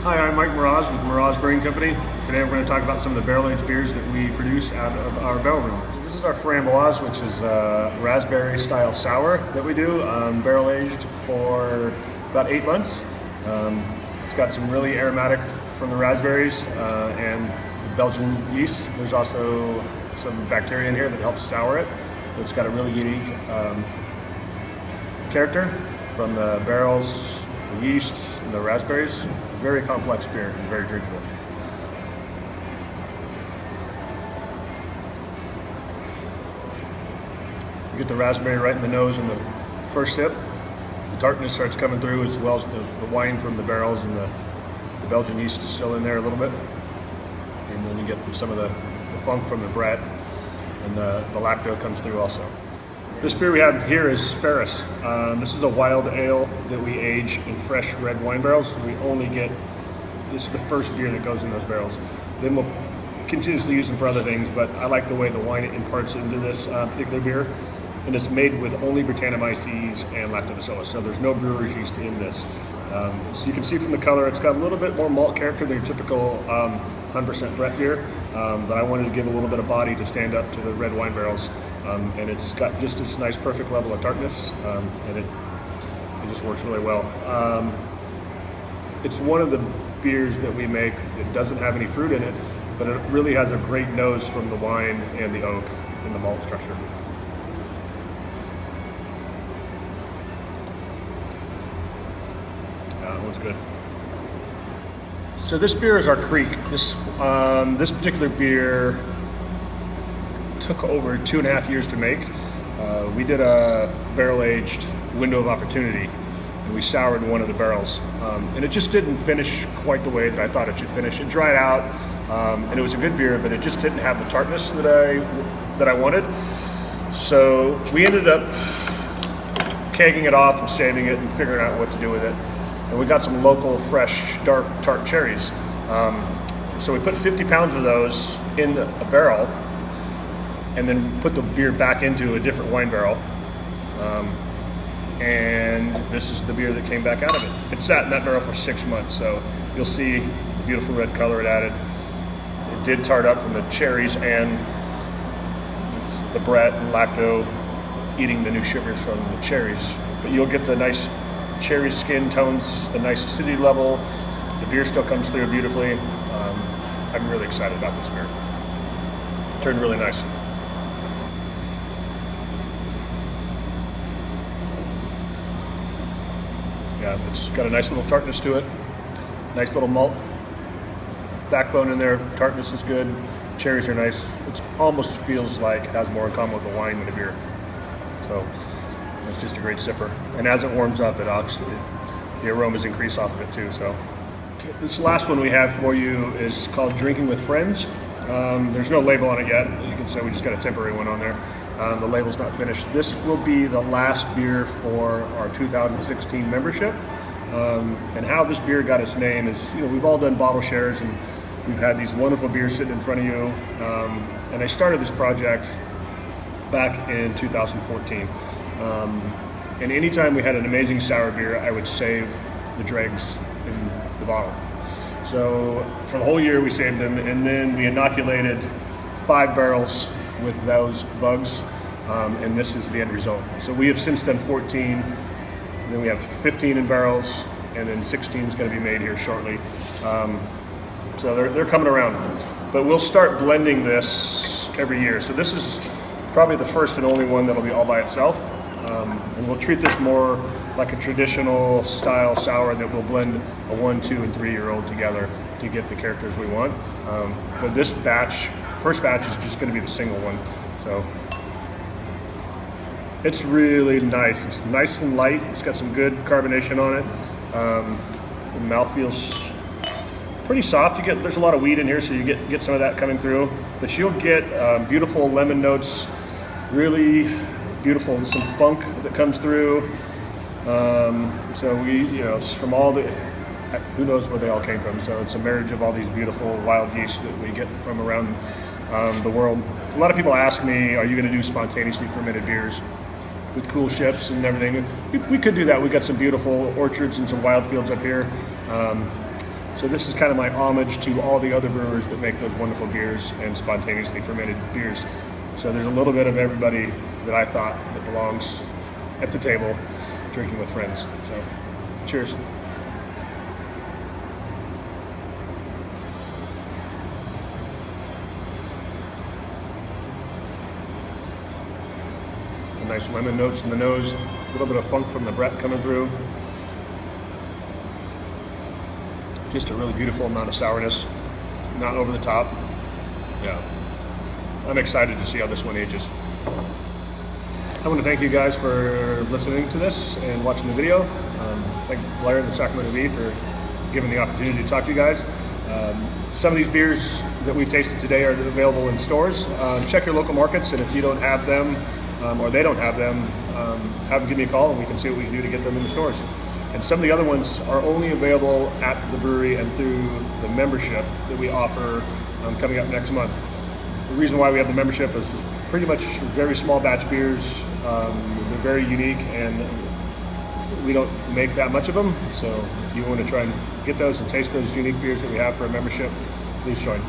Hi, I'm Mike Mraz with Mraz Brewing Company. Today we're going to talk about some of the barrel-aged beers that we produce out of our barrel room. This is our Amboise, which is a raspberry style sour that we do, barrel-aged for about 8 months. It's got some really aromatic from the raspberries and the Belgian yeast. There's also some bacteria in here that helps sour it. So it's got a really unique character from the barrels, the yeast, and the raspberries. Very complex beer and very drinkable. You get the raspberry right in the nose in the first sip. The tartness starts coming through, as well as the wine from the barrels, and the Belgian yeast is still in there a little bit. And then you get some of the funk from the Brett, and the lacto comes through also. This beer we have here is Ferris. This is a wild ale that we age in fresh red wine barrels. This is the first beer that goes in those barrels. Then we'll continuously use them for other things, but I like the way the wine imparts into this particular beer. And it's made with only Brettanomyces and lactobacillus, so there's no brewer's yeast in this. So you can see from the color, it's got a little bit more malt character than your typical 100% Brett beer, but I wanted to give a little bit of body to stand up to the red wine barrels. And it's got just this nice perfect level of tartness, and it just works really well. It's one of the beers that we make that doesn't have any fruit in it, but it really has a great nose from the wine and the oak in the malt structure. That one's good. So this beer is our Creek. This particular beer took over 2.5 years to make. We did a barrel-aged window of opportunity, and we soured one of the barrels. And it just didn't finish quite the way that I thought it should finish. It dried out, and it was a good beer, but it just didn't have the tartness that I wanted. So we ended up kegging it off and saving it and figuring out what to do with it. And we got some local, fresh, dark, tart cherries. So we put 50 pounds of those in a barrel, and then put the beer back into a different wine barrel. And this is the beer that came back out of it. It sat in that barrel for 6 months, so you'll see the beautiful red color it added. It did tart up from the cherries and the Brett and lacto eating the new sugars from the cherries. But you'll get the nice cherry skin tones, the nice acidity level. The beer still comes through beautifully. I'm really excited about this beer. It turned really nice. Yeah, it's got a nice little tartness to it. Nice little malt backbone in there. Tartness is good. Cherries are nice. It almost feels like it has more in common with the wine than the beer. So it's just a great sipper. And as it warms up, the aromas increase off of it too. So this last one we have for you is called Drinking with Friends. There's no label on it yet. You can say we just got a temporary one on there. The label's not finished. This will be the last beer for our 2016 membership. And how this beer got its name is, we've all done bottle shares, and we've had these wonderful beers sitting in front of you. And I started this project back in 2014. And anytime we had an amazing sour beer, I would save the dregs in the bottle. So for the whole year we saved them, and then we inoculated 5 barrels with those bugs, and this is the end result. So we have since done 14, and then we have 15 in barrels, and then 16 is going to be made here shortly. So they're coming around. But we'll start blending this every year. So this is probably the first and only one that'll be all by itself. And we'll treat this more like a traditional style sour that will blend a 1, 2, and 3-year-old together to get the characters we want. But this first batch is just going to be the single one. So it's really nice. It's nice and light. It's got some good carbonation on it. The mouth feels pretty soft. There's a lot of wheat in here, so you get some of that coming through. But you'll get beautiful lemon notes, really beautiful, some funk that comes through. So it's from all who knows where they all came from. So it's a marriage of all these beautiful wild yeast that we get from around the world. A lot of people ask me, are you going to do spontaneously fermented beers with cool ships and everything? We could do that. We got some beautiful orchards and some wild fields up here. So this is kind of my homage to all the other brewers that make those wonderful beers and spontaneously fermented beers. So there's a little bit of everybody that I thought that belongs at the table drinking with friends. So cheers. Nice lemon notes in the nose, a little bit of funk from the Brett coming through. Just a really beautiful amount of sourness, not over the top. Yeah, I'm excited to see how this one ages. I want to thank you guys for listening to this and watching the video. Thank Blair and the Sacramento Bee for giving the opportunity to talk to you guys. Some of these beers that we've tasted today are available in stores. Check your local markets, and if you don't have them, or they don't have them, have them give me a call and we can see what we can do to get them in the stores. And some of the other ones are only available at the brewery and through the membership that we offer coming up next month. The reason why we have the membership is pretty much very small batch beers. They're very unique and we don't make that much of them. So if you want to try and get those and taste those unique beers that we have for a membership, please join.